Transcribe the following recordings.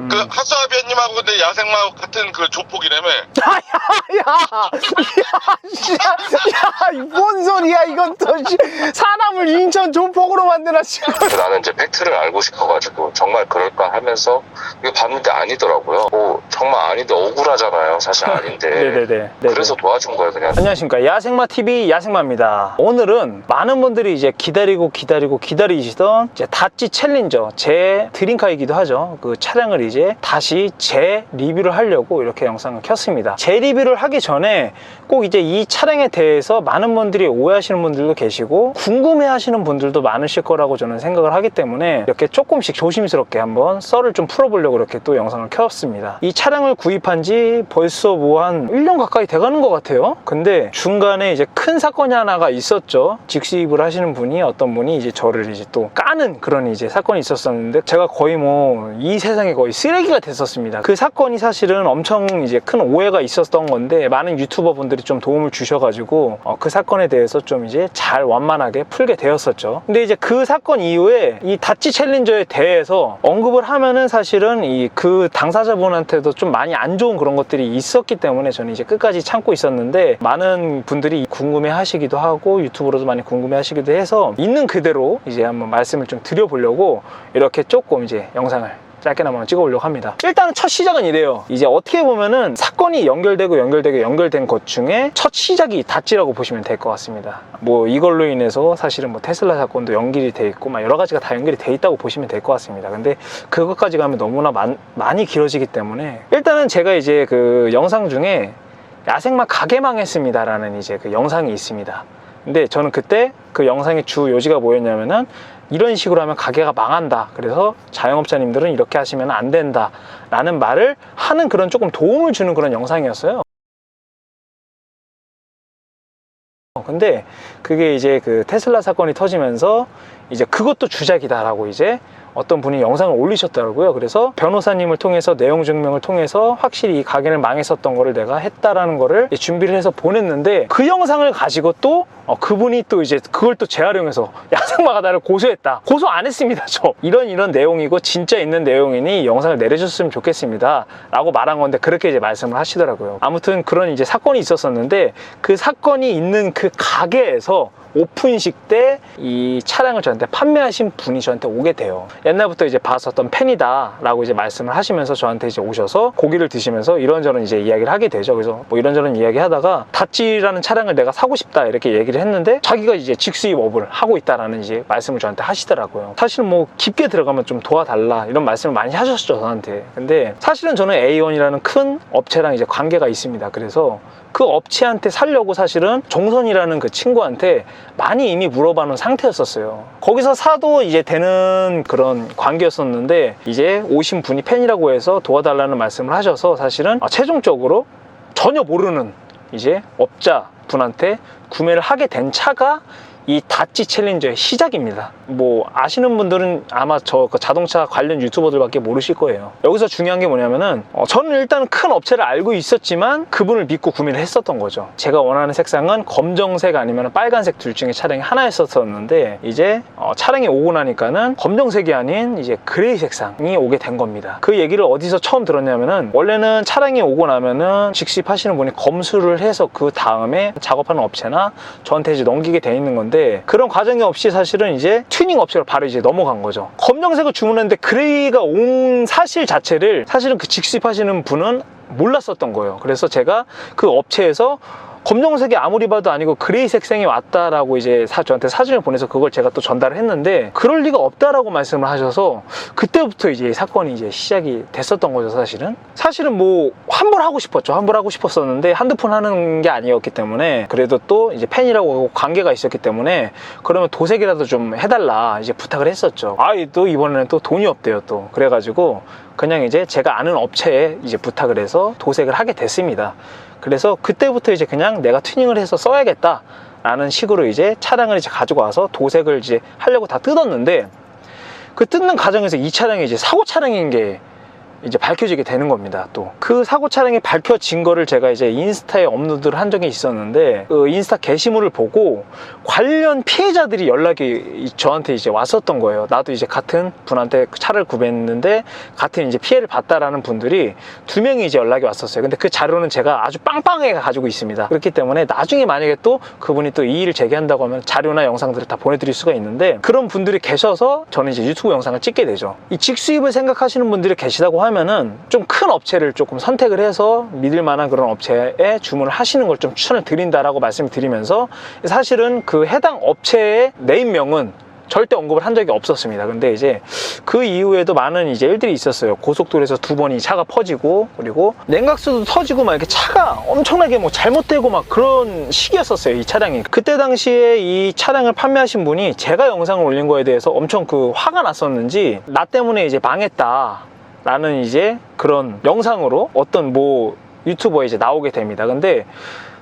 그 하수아비님하고 근데 야생마 같은 그 조폭이라며. 뭔 소리야 이건 또. 사람을 인천 조폭으로 만드나. 나는 이제 팩트를 알고 싶어가지고 정말 그럴까 하면서 이거 봤는데 아니더라고요. 뭐 정말 아닌데 억울하잖아요. 사실 아닌데. 네네네. 그래서 도와준 거예요 그냥. 안녕하십니까, 야생마TV 야생마입니다. 오늘은 많은 분들이 이제 기다리시던 이제 다찌 챌린저, 제 드림카이기도 하죠. 그 차량을 이제 다시 재리뷰를 하려고 이렇게 영상을 켰습니다. 재리뷰를 하기 전에 꼭 이제 이 차량에 대해서 많은 분들이 오해하시는 분들도 계시고 궁금해 하시는 분들도 많으실 거라고 저는 생각을 하기 때문에 이렇게 조금씩 조심스럽게 한번 썰을 좀 풀어보려고 이렇게 또 영상을 켰습니다. 이 차량을 구입한 지 벌써 뭐 한 1년 가까이 돼가는 것 같아요. 근데 중간에 이제 큰 사건이 하나가 있었죠. 직수입을 하시는 분이, 어떤 분이 이제 저를 이제 또 까는 그런 이제 사건이 있었었는데, 제가 거의 뭐 이 세상에 거의 쓰레기가 됐었습니다. 그 사건이 사실은 엄청 이제 큰 오해가 있었던 건데, 많은 유튜버 분들이 좀 도움을 주셔가지고 그 사건에 대해서 좀 이제 잘 완만하게 풀게 되었었죠. 근데 이제 그 사건 이후에 이 다찌 챌린저에 대해서 언급을 하면은 사실은 이 그 당사자분한테도 좀 많이 안 좋은 그런 것들이 있었기 때문에 저는 이제 끝까지 참고 있었는데, 많은 분들이 궁금해 하시기도 하고 유튜브로도 많이 궁금해 하시기도 해서 있는 그대로 이제 한번 말씀을 좀 드려보려고 이렇게 조금 이제 영상을 짧게나마 찍어보려고 합니다. 일단은 첫 시작은 이래요. 이제 어떻게 보면은 사건이 연결된 것 중에 첫 시작이 다찌라고 보시면 될 것 같습니다. 뭐 이걸로 인해서 사실은 뭐 테슬라 사건도 연결이 돼 있고 막 여러 가지가 다 연결이 돼 있다고 보시면 될 것 같습니다. 근데 그것까지 가면 너무나 많이 길어지기 때문에, 일단은 제가 이제 그 영상 중에 야생마 가게 망했습니다 라는 이제 그 영상이 있습니다. 근데 저는 그때 그 영상의 주 요지가 뭐였냐면은, 이런 식으로 하면 가게가 망한다, 그래서 자영업자님들은 이렇게 하시면 안 된다 라는 말을 하는 그런 조금 도움을 주는 그런 영상이었어요. 근데 그게 이제 그 테슬라 사건이 터지면서 이제 그것도 주작이다 라고 이제 어떤 분이 영상을 올리셨더라고요. 그래서 변호사님을 통해서 내용 증명을 통해서 확실히 이 가게를 망했었던 거를 내가 했다라는 거를 준비를 해서 보냈는데, 그 영상을 가지고 또 그분이 또 이제 그걸 또 재활용해서 야생마가 나를 고소했다. 고소 안 했습니다. 저 이런 내용이고 진짜 있는 내용이니 영상을 내려줬으면 좋겠습니다 라고 말한 건데, 그렇게 이제 말씀을 하시더라고요. 아무튼 그런 이제 사건이 있었었는데, 그 사건이 있는 그 가게에서 오픈식 때 이 차량을 저한테 판매하신 분이 저한테 오게 돼요. 옛날부터 이제 봤었던 팬이다 라고 이제 말씀을 하시면서 저한테 이제 오셔서 고기를 드시면서 이런저런 이제 이야기를 하게 되죠. 그래서 뭐 이런저런 이야기 하다가 다찌라는 차량을 내가 사고 싶다 이렇게 얘기를 했는데, 자기가 이제 직수입업을 하고 있다라는 이제 말씀을 저한테 하시더라고요. 사실 뭐 깊게 들어가면 좀 도와달라 이런 말씀을 많이 하셨죠 저한테. 근데 사실은 저는 A1이라는 큰 업체랑 이제 관계가 있습니다. 그래서 그 업체한테 살려고 사실은 종선이라는 그 친구한테 많이 이미 물어봐 놓은 상태였었어요. 거기서 사도 이제 되는 그런 관계였었는데, 이제 오신 분이 팬이라고 해서 도와달라는 말씀을 하셔서 사실은 최종적으로 전혀 모르는 이제 업자 분한테 구매를 하게 된 차가 이 다찌 챌린저의 시작입니다. 뭐 아시는 분들은 아마 저 그 자동차 관련 유튜버들밖에 모르실 거예요. 여기서 중요한 게 뭐냐면은 저는 일단 큰 업체를 알고 있었지만 그분을 믿고 구매를 했었던 거죠. 제가 원하는 색상은 검정색 아니면 빨간색 둘 중에 차량이 하나였었는데, 이제 차량이 오고 나니까는 검정색이 아닌 이제 그레이 색상이 오게 된 겁니다. 그 얘기를 어디서 처음 들었냐면은, 원래는 차량이 오고 나면은 직수입하시는 분이 검수를 해서 그 다음에 작업하는 업체나 저한테 이제 넘기게 돼 있는 건데, 그런 과정이 없이 사실은 이제 튜닝 업체로 바로 이제 넘어간 거죠. 검정색을 주문했는데 그레이가 온 사실 자체를 사실은 그 직수입하시는 분은 몰랐었던 거예요. 그래서 제가 그 업체에서 검정색이 아무리 봐도 아니고 그레이 색상이 왔다라고 이제 저한테 사진을 보내서 그걸 제가 또 전달을 했는데, 그럴 리가 없다라고 말씀을 하셔서 그때부터 이제 사건이 이제 시작이 됐었던 거죠. 사실은 뭐 환불하고 싶었죠. 환불하고 싶었었는데 한두 푼 하는 게 아니었기 때문에, 그래도 또 이제 팬이라고 관계가 있었기 때문에 그러면 도색이라도 좀 해달라 이제 부탁을 했었죠. 또 이번에는 또 돈이 없대요 또. 그래가지고 그냥 이제 제가 아는 업체에 이제 부탁을 해서 도색을 하게 됐습니다. 그래서 그때부터 이제 그냥 내가 튜닝을 해서 써야겠다 라는 식으로 이제 차량을 이제 가지고 와서 도색을 이제 하려고 다 뜯었는데, 그 뜯는 과정에서 이 차량이 이제 사고 차량인 게 이제 밝혀지게 되는 겁니다. 또 그 사고 차량이 밝혀진 거를 제가 이제 인스타에 업로드를 한 적이 있었는데, 그 인스타 게시물을 보고 관련 피해자들이 연락이 저한테 이제 왔었던 거예요. 나도 이제 같은 분한테 차를 구매했는데 같은 이제 피해를 봤다라는 분들이 2명이 이제 연락이 왔었어요. 근데 그 자료는 제가 아주 빵빵하게 가지고 있습니다. 그렇기 때문에 나중에 만약에 또 그분이 또 이의를 제기한다고 하면 자료나 영상들을 다 보내드릴 수가 있는데, 그런 분들이 계셔서 저는 이제 유튜브 영상을 찍게 되죠. 이 직수입을 생각하시는 분들이 계시다고 하면은 좀 큰 업체를 조금 선택을 해서 믿을 만한 그런 업체에 주문을 하시는 걸 좀 추천을 드린다라고 말씀을 드리면서, 사실은 그 해당 업체의 네임명은 절대 언급을 한 적이 없었습니다. 근데 이제 그 이후에도 많은 이제 일들이 있었어요. 고속도로에서 2번이 차가 퍼지고, 그리고 냉각수도 터지고 막 이렇게 차가 엄청나게 뭐 잘못되고 막 그런 시기였었어요, 이 차량이. 그때 당시에 이 차량을 판매하신 분이 제가 영상을 올린 거에 대해서 엄청 그 화가 났었는지, 나 때문에 이제 망했다 라는 이제 그런 영상으로 어떤 뭐 유튜버에 이제 나오게 됩니다. 근데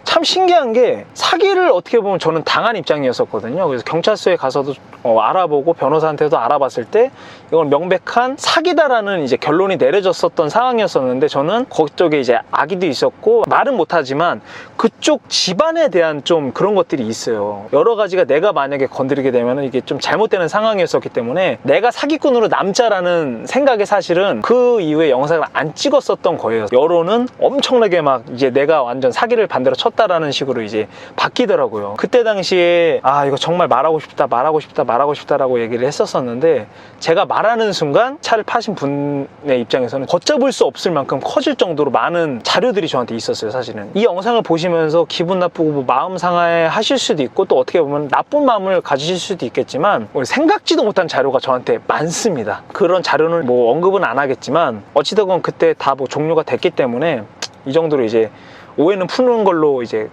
참 신기한 게, 사기를 어떻게 보면 저는 당한 입장이었었거든요. 그래서 경찰서에 가서도 알아보고 변호사한테도 알아봤을 때 이건 명백한 사기다라는 이제 결론이 내려졌었던 상황이었었는데, 저는 그쪽에 이제 아기도 있었고 말은 못하지만 그쪽 집안에 대한 좀 그런 것들이 있어요. 여러 가지가 내가 만약에 건드리게 되면 이게 좀 잘못되는 상황이었었기 때문에 내가 사기꾼으로 남자라는 생각에 사실은 그 이후에 영상을 안 찍었었던 거예요. 여론은 엄청나게 막 이제 내가 완전 사기를 반대로 쳤다라는 식으로 이제 바뀌더라고요. 그때 당시에 아, 이거 정말 말하고 싶다라고 얘기를 했었었는데, 제가 말하는 순간 차를 파신 분의 입장에서는 걷잡을 수 없을 만큼 커질 정도로 많은 자료들이 저한테 있었어요. 사실은 이 영상을 보시면서 기분 나쁘고 뭐 마음 상해 하실 수도 있고, 또 어떻게 보면 나쁜 마음을 가지실 수도 있겠지만, 생각지도 못한 자료가 저한테 많습니다. 그런 자료는 뭐 언급은 안 하겠지만 어찌되건 그때 다 뭐 종료가 됐기 때문에 이 정도로 이제 오해는 푸는 걸로 이제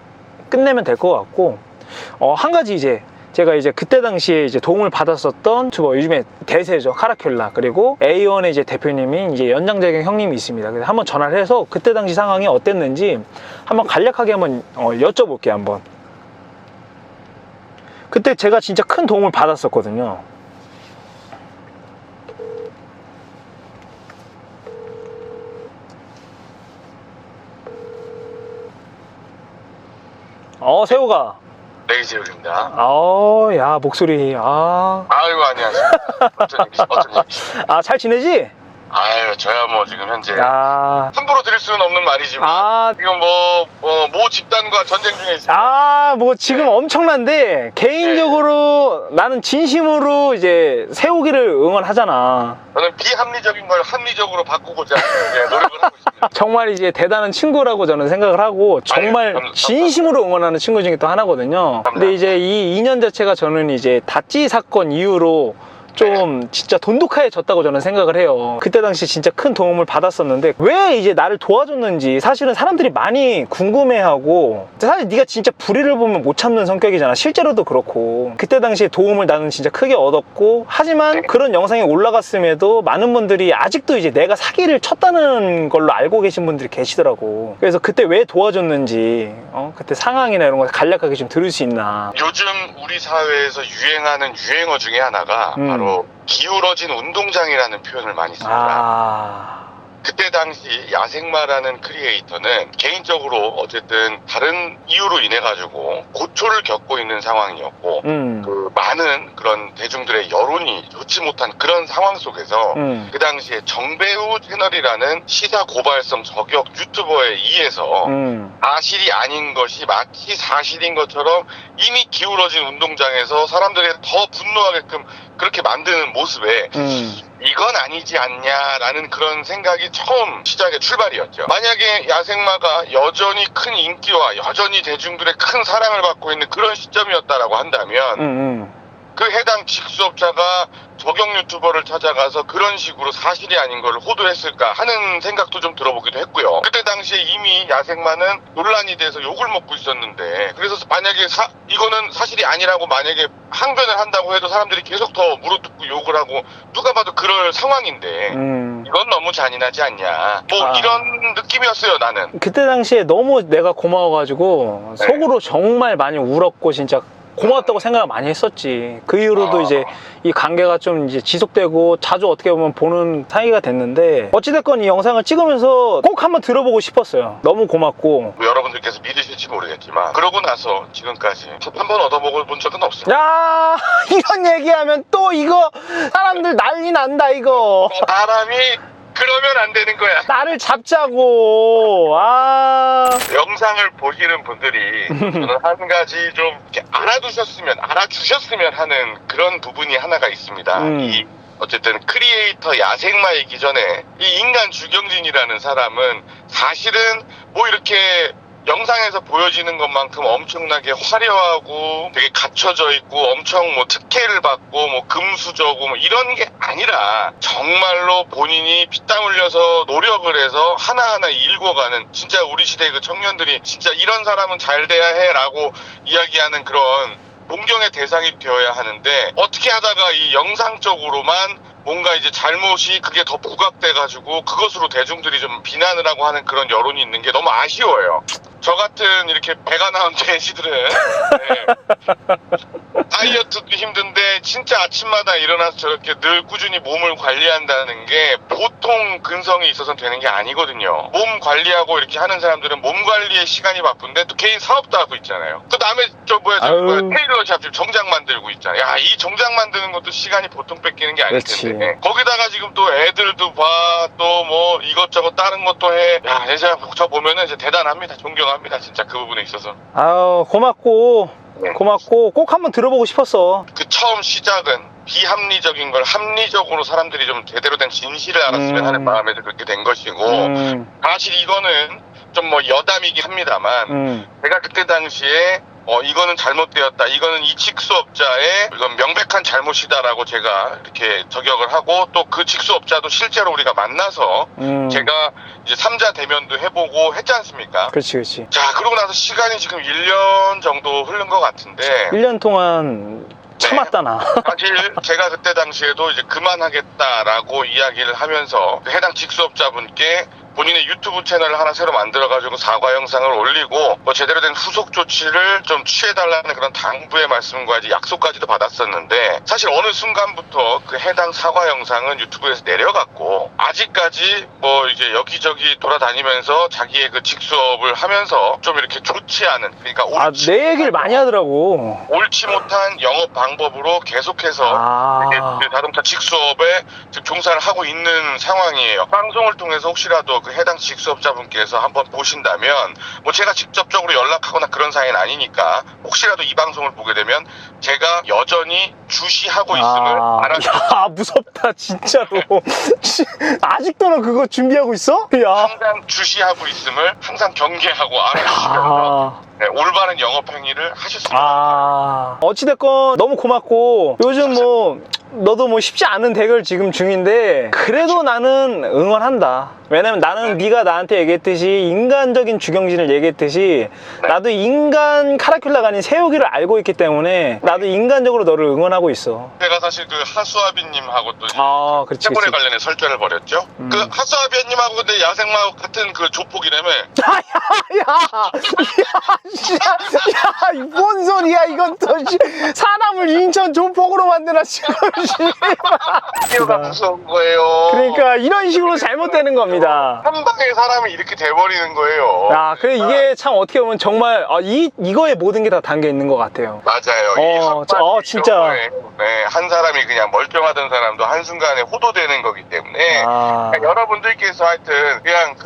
끝내면 될 것 같고, 한 가지 이제 제가 이제 그때 당시에 이제 도움을 받았었던 유튜버, 요즘에 대세죠, 카라큘라, 그리고 A1의 이제 대표님인 이제 연장재경 형님이 있습니다. 그래서 한번 전화를 해서 그때 당시 상황이 어땠는지 한번 간략하게 한번 여쭤볼게요. 한번. 그때 제가 진짜 큰 도움을 받았었거든요. 세호가. 네, 이재욱입니다. 야, 목소리. 아이고, 안녕하십니까. 어쩐 얘기시죠? 잘 지내지? 아유, 저야 뭐 지금 현재 야. 함부로 드릴 수는 없는 말이지만 지금 모 집단과 전쟁 중에 있습니다. 뭐 지금 엄청난데, 개인적으로 나는 진심으로 이제 세우기를 응원하잖아. 저는 비합리적인 걸 합리적으로 바꾸고자 노력을 하고 있습니다. 정말 이제 대단한 친구라고 저는 생각을 하고, 정말 진심으로 응원하는 친구 중에 또 하나거든요. 근데 이제 이 인연 자체가 저는 이제 다찌 사건 이후로 좀 진짜 돈독해졌다고 저는 생각을 해요. 그때 당시 진짜 큰 도움을 받았었는데 왜 이제 나를 도와줬는지 사실은 사람들이 많이 궁금해하고, 사실 네가 진짜 불의를 보면 못 참는 성격이잖아. 실제로도 그렇고. 그때 당시에 도움을 나는 진짜 크게 얻었고, 하지만 그런 영상이 올라갔음에도 많은 분들이 아직도 이제 내가 사기를 쳤다는 걸로 알고 계신 분들이 계시더라고. 그래서 그때 왜 도와줬는지 그때 상황이나 이런 거 간략하게 좀 들을 수 있나. 요즘 우리 사회에서 유행하는 유행어 중에 하나가 바로 기울어진 운동장이라는 표현을 많이 씁니다. 그때 당시 야생마라는 크리에이터는 개인적으로 어쨌든 다른 이유로 인해 가지고 고초를 겪고 있는 상황이었고, 그 많은 그런 대중들의 여론이 좋지 못한 그런 상황 속에서 그 당시에 정배우 채널이라는 시사 고발성 저격 유튜버에 의해서 사실이 아닌 것이 마치 사실인 것처럼 이미 기울어진 운동장에서 사람들이 더 분노하게끔 그렇게 만드는 모습에 이건 아니지 않냐라는 그런 생각이 처음 시작의 출발이었죠. 만약에 야생마가 여전히 큰 인기와 여전히 대중들의 큰 사랑을 받고 있는 그런 시점이었다라고 한다면 그 해당 직수업자가 저격 유튜버를 찾아가서 그런 식으로 사실이 아닌 걸 호도했을까 하는 생각도 좀 들어보기도 했고요. 그때 당시에 이미 야생마는 논란이 돼서 욕을 먹고 있었는데, 그래서 만약에 이거는 사실이 아니라고 만약에 항변을 한다고 해도 사람들이 계속 더 물어뜯고 욕을 하고, 누가 봐도 그럴 상황인데 이건 너무 잔인하지 않냐, 이런 느낌이었어요. 나는 그때 당시에 너무 내가 고마워가지고 속으로 정말 많이 울었고, 진짜 고맙다고 생각을 많이 했었지. 그 이후로도 이제 이 관계가 좀 이제 지속되고 자주 어떻게 보면 보는 사이가 됐는데, 어찌됐건 이 영상을 찍으면서 꼭 한번 들어보고 싶었어요. 너무 고맙고. 여러분들께서 믿으실지 모르겠지만 그러고 나서 지금까지 밥 한 번 얻어먹어본 적은 없어요. 야, 이런 얘기하면 또 이거 사람들 난리 난다 이거. 사람이 그러면 안 되는 거야. 나를 잡자고. 영상을 보시는 분들이 저는 한 가지 좀 이렇게 알아주셨으면 하는 그런 부분이 하나가 있습니다. 이 어쨌든 크리에이터 야생마이기 전에 이 인간 주경진이라는 사람은 사실은 뭐 이렇게 영상에서 보여지는 것만큼 엄청나게 화려하고 되게 갖춰져 있고 엄청 뭐 특혜를 받고 뭐 금수저고 뭐 이런 게 아니라 정말로 본인이 피땀 흘려서 노력을 해서 하나하나 일궈가는, 진짜 우리 시대 그 청년들이 진짜 이런 사람은 잘 돼야 해 라고 이야기하는 그런 존경의 대상이 되어야 하는데, 어떻게 하다가 이 영상적으로만 뭔가 이제 잘못이 그게 더 부각돼가지고 그것으로 대중들이 좀 비난을 하고 하는 그런 여론이 있는 게 너무 아쉬워요. 저 같은 이렇게 배가 나온 돼지들은 다이어트도 힘든데 진짜 아침마다 일어나서 저렇게 늘 꾸준히 몸을 관리한다는 게 보통 근성이 있어서는 되는 게 아니거든요. 몸 관리하고 이렇게 하는 사람들은 몸 관리에 시간이 바쁜데 또 개인 사업도 하고 있잖아요. 그 다음에 테일러샵 지금 정장 만들고 있잖아요. 야, 이 정장 만드는 것도 시간이 보통 뺏기는 게 아닐 텐데. 거기다가 지금 또 애들도 봐, 또 뭐 이것저것 다른 것도 해. 야, 제가 저 보면은 이제 대단합니다. 존경합니다. 진짜 그 부분에 있어서. 고맙고 꼭 한번 들어보고 싶었어. 그 처음 시작은 비합리적인 걸 합리적으로 사람들이 좀 제대로 된 진실을 알았으면 하는 마음에서 그렇게 된 것이고, 사실 이거는 좀 뭐 여담이긴 합니다만 제가 그때 당시에 이거는 잘못되었다, 이거는 이 직수업자의 이건 명백한 잘못이다라고 제가 이렇게 저격을 하고, 또 그 직수업자도 실제로 우리가 만나서 제가 이제 3자 대면도 해보고 했지 않습니까? 그렇지. 자, 그러고 나서 시간이 지금 1년 정도 흐른 것 같은데, 1년 동안 참았다 나. 사실 제가 그때 당시에도 이제 그만하겠다라고 이야기를 하면서 해당 직수업자분께 본인의 유튜브 채널을 하나 새로 만들어가지고 사과 영상을 올리고 뭐 제대로 된 후속 조치를 좀 취해달라는 그런 당부의 말씀과 이제 약속까지도 받았었는데, 사실 어느 순간부터 그 해당 사과 영상은 유튜브에서 내려갔고, 아직까지 뭐 이제 여기저기 돌아다니면서 자기의 그 직수업을 하면서 좀 이렇게 좋지 않은, 그러니까 내 얘기를 많이 하더라고. 옳지 못한 영업 방법으로 계속해서 그 자동차 직수업에 지금 종사를 하고 있는 상황이에요. 방송을 통해서 혹시라도 그 해당 직수업자분께서 한번 보신다면, 뭐 제가 직접적으로 연락하거나 그런 사이는 아니니까 혹시라도 이 방송을 보게 되면 제가 여전히 주시하고 있음을 알아주세요. 야, 무섭다 진짜로. 아직도는 그거 준비하고 있어? 야. 항상 주시하고 있음을 항상 경계하고 알아주시면서 올바른 영업 행위를 하셨습니다. 어찌됐건 너무 고맙고, 요즘 뭐 너도 뭐 쉽지 않은 대결 지금 중인데 그래도 나는 응원한다. 왜냐면 나는 네가 나한테 얘기했듯이 인간적인 주경진을 얘기했듯이 나도 인간 카라큘라가 아닌 새우기를 알고 있기 때문에 나도 인간적으로 너를 응원하고 있어. 제가 사실 그 하수아비님하고 또 그렇지. 관련해 설전을 벌였죠. 그 하수아비님하고 근데 야생마 같은 그 조폭이라며. 뭔 소리야 이건 또. 사람을 인천 조폭으로 만드나 지금. 이유가 무서운 거예요. 그러니까 이런 식으로 잘못되는 겁니다. 한 방에 사람이 이렇게 돼버리는 거예요. 그래 이게 참 어떻게 보면 정말 이거에 모든 게 다 담겨 있는 것 같아요. 맞아요. 진짜. 한 사람이 그냥 멀쩡하던 사람도 한순간에 호도되는 거기 때문에 여러분들께서 하여튼 그냥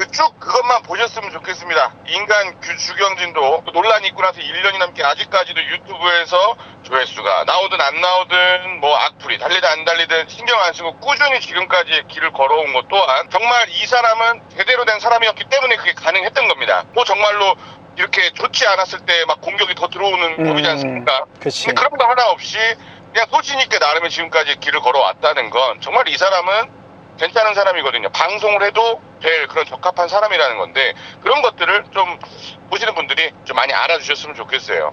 그것만 보셨으면 좋겠습니다. 인간 주경진도 논란이 있고 나서 1년이 넘게 아직까지도 유튜브에서 조회수가 나오든 안 나오든 뭐 악플이 달리든 안 달리든 신경 안 쓰고 꾸준히 지금까지 길을 걸어온 것 또한 정말 이 사람은 제대로 된 사람이었기 때문에 그게 가능했던 겁니다. 뭐 정말로 이렇게 좋지 않았을 때 막 공격이 더 들어오는 법이지 않습니까? 그치. 그런 거 하나 없이 그냥 소신 있게 나름의 지금까지 길을 걸어왔다는 건 정말 이 사람은 괜찮은 사람이거든요. 방송을 해도 될 그런 적합한 사람이라는 건데, 그런 것들을 좀 보시는 분들이 좀 많이 알아주셨으면 좋겠어요.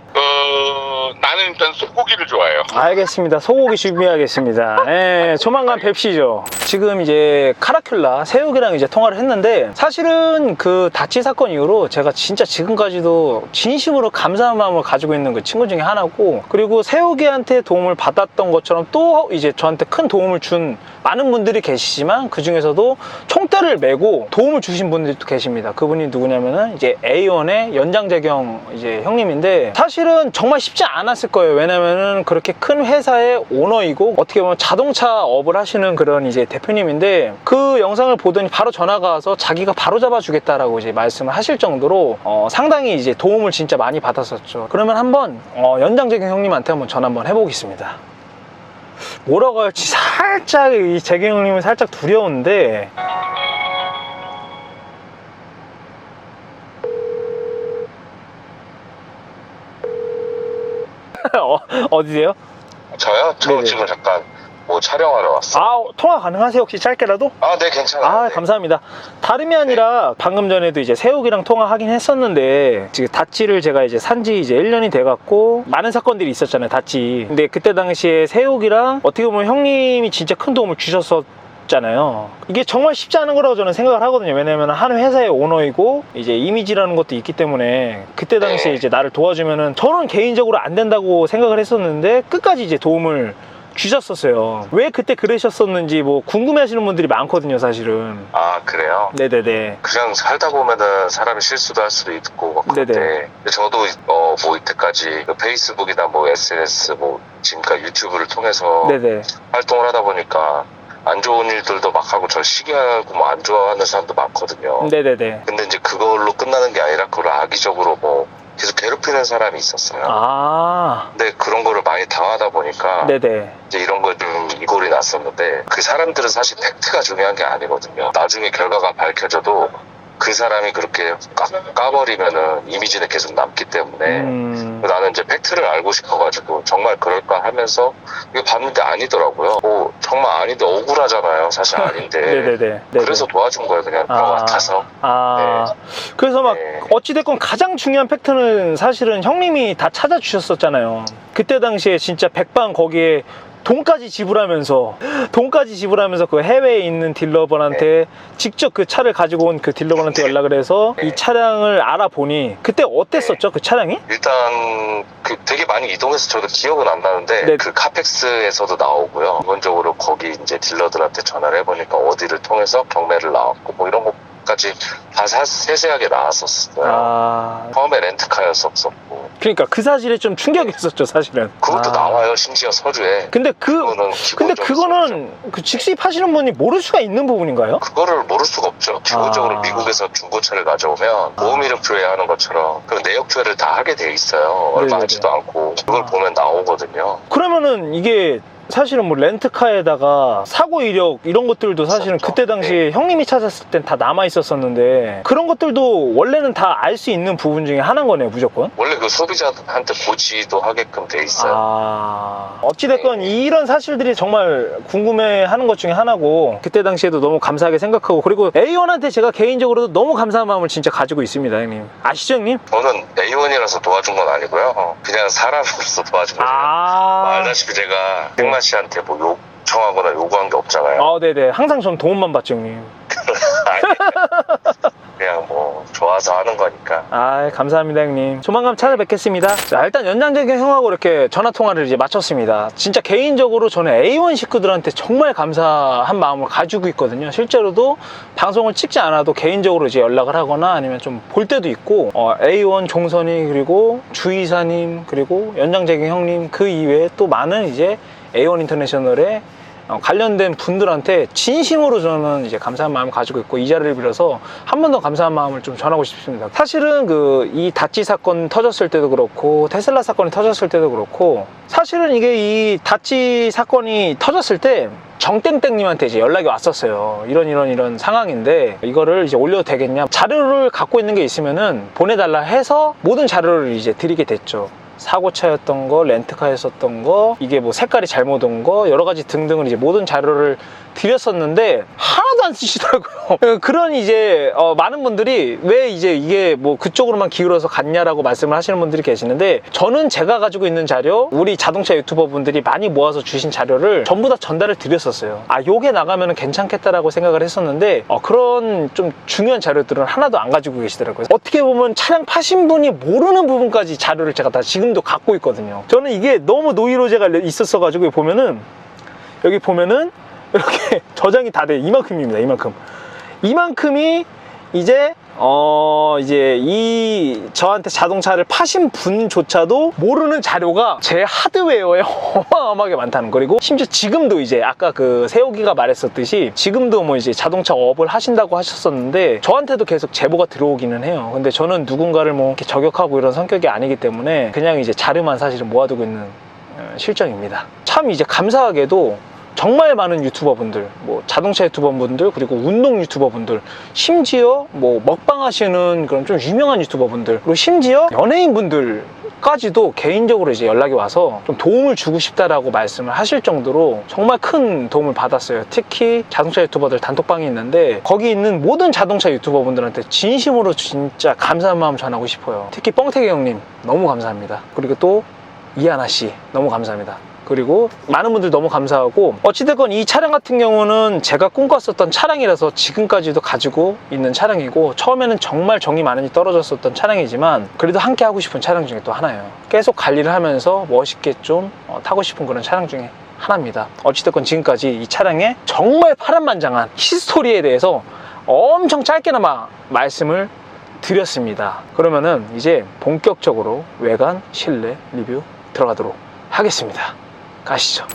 나는 일단 소고기를 좋아해요. 알겠습니다. 소고기 준비하겠습니다. 예, 조만간 뵙시죠. 지금 이제 카라큘라 새우기랑 이제 통화를 했는데, 사실은 그 다치 사건 이후로 제가 진짜 지금까지도 진심으로 감사한 마음을 가지고 있는 그 친구 중에 하나고, 그리고 새우기한테 도움을 받았던 것처럼 또 이제 저한테 큰 도움을 준 많은 분들이 계시지만, 그 중에서도 총대를 메고 도움을 주신 분들이 또 계십니다. 그분이 누구냐면은 이제 A1의 연장재경 이제 형님인데, 사실은 정말 쉽지 않았을 거예요. 왜냐면은 그렇게 큰 회사의 오너이고 어떻게 보면 자동차 업을 하시는 그런 이제 대표님인데, 그 영상을 보더니 바로 전화가 와서 자기가 바로 잡아주겠다라고 이제 말씀을 하실 정도로 상당히 이제 도움을 진짜 많이 받았었죠. 그러면 한번 연장재경 형님한테 한번 전화 한번 해보겠습니다. 뭐라고 할지 살짝 이 재경 형님은 살짝 두려운데, 어디세요? 저요? 저 네네. 지금 잠깐 뭐 촬영하러 왔어요. 아, 통화 가능하세요? 혹시 짧게라도? 네, 괜찮아요. 아, 네. 감사합니다. 다름이 아니라 방금 전에도 이제 새우기랑 통화하긴 했었는데, 지금 다치를 제가 이제 산지 이제 1년이 돼갖고 많은 사건들이 있었잖아요, 다치. 근데 그때 당시에 새우기랑 어떻게 보면 형님이 진짜 큰 도움을 주셨었잖아요. 이게 정말 쉽지 않은 거라고 저는 생각을 하거든요. 왜냐면 한 회사의 오너이고 이제 이미지라는 것도 있기 때문에, 그때 당시에 이제 나를 도와주면은 저는 개인적으로 안 된다고 생각을 했었는데 끝까지 이제 도움을 주셨었어요. 왜 그때 그러셨었는지 뭐 궁금해 하시는 분들이 많거든요, 사실은. 아, 그래요? 네네네. 그냥 살다 보면은 사람이 실수도 할 수도 있고 막 그런데, 네네. 근데 저도 뭐 이때까지 그 페이스북이나 뭐 SNS 뭐 지금까지 유튜브를 통해서 네네. 활동을 하다 보니까 안 좋은 일들도 막 하고 저 시기하고 뭐 안 좋아하는 사람도 많거든요. 네네네. 근데 이제 그걸로 끝나는 게 아니라 그걸 악의적으로 뭐 계속 괴롭히는 사람이 있었어요. 아. 근데 그런 거를 많이 당하다 보니까 네네. 이제 이런 거 좀 이골이 났었는데, 그 사람들은 사실 팩트가 중요한 게 아니거든요. 나중에 결과가 밝혀져도 그 사람이 그렇게 까버리면은 이미지는 계속 남기 때문에 나는 이제 팩트를 알고 싶어가지고 정말 그럴까 하면서 이거 봤는데 아니더라고요. 뭐 정말 아닌데 억울하잖아요. 사실 아닌데. 네네네. 그래서 도와준 거예요. 그냥 그런 것 같아서. 그래서 막 네. 어찌됐건 가장 중요한 팩트는 사실은 형님이 다 찾아주셨었잖아요. 그때 당시에 진짜 백방 거기에 돈까지 지불하면서 그 해외에 있는 딜러분한테 직접 그 차를 가지고 온 그 딜러분한테 연락을 해서 이 차량을 알아보니, 그때 어땠었죠, 그 차량이? 일단 그 되게 많이 이동해서 저도 기억은 안 나는데, 네. 그 카펙스에서도 나오고요. 기본적으로 거기 이제 딜러들한테 전화를 해보니까 어디를 통해서 경매를 나왔고 뭐 이런 것까지 다 세세하게 나왔었어요. 처음에 렌트카였었고. 그러니까 그 사실에 좀 충격이었었죠, 사실은. 그것도 나와요, 심지어 서류에. 근데 그거는 그거는 그 직수입하시는 분이 모를 수가 있는 부분인가요? 그거를 모를 수가 없죠. 기본적으로 미국에서 중고차를 가져오면 보험 이력조회 하는 것처럼 그런 내역조회를 다 하게 돼 있어요. 얼마 네네네. 하지도 않고 그걸 보면 나오거든요. 그러면은 이게 사실은 뭐 렌트카에다가 사고 이력 이런 것들도 사실은 그때 당시에 형님이 찾았을 땐 다 남아 있었었는데, 그런 것들도 원래는 다 알 수 있는 부분 중에 하나인 거네요, 무조건. 원래 그 소비자한테 보지도 하게끔 돼 있어요. 어찌됐건 이런 사실들이 정말 궁금해하는 것 중에 하나고, 그때 당시에도 너무 감사하게 생각하고, 그리고 A1한테 제가 개인적으로도 너무 감사한 마음을 진짜 가지고 있습니다, 형님. 아시죠, 형님? 저는 A1이라서 도와준 건 아니고요. 그냥 사람으로서 도와준 거죠. 알다시피 제가 백만 씨한테 뭐 요청하거나 요구한 게 없잖아요. 네네. 항상 전 도움만 받죠, 형님. 그냥 뭐 좋아서 하는 거니까. 감사합니다, 형님. 조만간 찾아뵙겠습니다. 자, 일단 연장재경 형하고 이렇게 전화통화를 이제 마쳤습니다. 진짜 개인적으로 저는 A1 식구들한테 정말 감사한 마음을 가지고 있거든요. 실제로도 방송을 찍지 않아도 개인적으로 이제 연락을 하거나 아니면 좀 볼 때도 있고, A1 종선이, 그리고 주이사님, 그리고 연장재경 형님, 그 이외에 또 많은 이제 A1 인터내셔널의 관련된 분들한테 진심으로 저는 이제 감사한 마음을 가지고 있고, 이 자리를 빌어서 한 번 더 감사한 마음을 좀 전하고 싶습니다. 사실은 이 다치 사건 터졌을 때도 그렇고, 테슬라 사건이 터졌을 때도 그렇고, 사실은 이게 이 다치 사건이 터졌을 때 정땡땡님한테 이제 연락이 왔었어요. 이런 상황인데 이거를 이제 올려도 되겠냐, 자료를 갖고 있는 게 있으면은 보내달라 해서 모든 자료를 이제 드리게 됐죠. 사고차였던 거, 렌트카였었던 거, 이게 뭐 색깔이 잘못 온 거, 여러 가지 등등을 이제 모든 자료를 드렸었는데 하나도 안 쓰시더라고요. 그런 이제 많은 분들이 왜 이제 이게 뭐 그쪽으로만 기울어서 갔냐라고 말씀을 하시는 분들이 계시는데, 저는 제가 가지고 있는 자료, 우리 자동차 유튜버 분들이 많이 모아서 주신 자료를 전부 다 전달을 드렸었어요. 아, 요게 나가면 괜찮겠다라고 생각을 했었는데 그런 좀 중요한 자료들은 하나도 안 가지고 계시더라고요. 어떻게 보면 차량 파신 분이 모르는 부분까지 자료를 제가 다 지금도 갖고 있거든요. 저는 이게 너무 노이로제가 있었어 가지고 보면은, 여기 보면은 이렇게 저장이 다 돼. 이만큼입니다. 이만큼이 이제 저한테 자동차를 파신 분조차도 모르는 자료가 제 하드웨어에 어마어마하게 많다는 거. 그리고 심지어 지금도 이제 아까 그 세호기가 말했었듯이 지금도 뭐 이제 자동차 업을 하신다고 하셨었는데 저한테도 계속 제보가 들어오기는 해요. 근데 저는 누군가를 뭐 이렇게 저격하고 이런 성격이 아니기 때문에 그냥 이제 자료만 사실은 모아두고 있는 실정입니다. 참 이제 감사하게도 정말 많은 유튜버 분들, 뭐 자동차 유튜버 분들, 그리고 운동 유튜버 분들, 심지어 뭐 먹방 하시는 그런 좀 유명한 유튜버 분들, 그리고 심지어 연예인 분들까지도 개인적으로 이제 연락이 와서 좀 도움을 주고 싶다라고 말씀을 하실 정도로 정말 큰 도움을 받았어요. 특히 자동차 유튜버들 단톡방이 있는데 거기 있는 모든 자동차 유튜버 분들한테 진심으로 진짜 감사한 마음 전하고 싶어요. 특히 뻥태기 형님 너무 감사합니다. 그리고 또 이하나 씨 너무 감사합니다. 그리고 많은 분들 너무 감사하고, 어찌됐건 이 차량 같은 경우는 제가 꿈꿨었던 차량이라서 지금까지도 가지고 있는 차량이고, 처음에는 정말 정이 많이 떨어졌었던 차량이지만 그래도 함께 하고 싶은 차량 중에 또 하나예요. 계속 관리를 하면서 멋있게 좀 타고 싶은 그런 차량 중에 하나입니다. 어찌됐건 지금까지 이 차량의 정말 파란만장한 히스토리에 대해서 엄청 짧게나마 말씀을 드렸습니다. 그러면은 이제 본격적으로 외관 실내 리뷰 들어가도록 하겠습니다. 가시죠.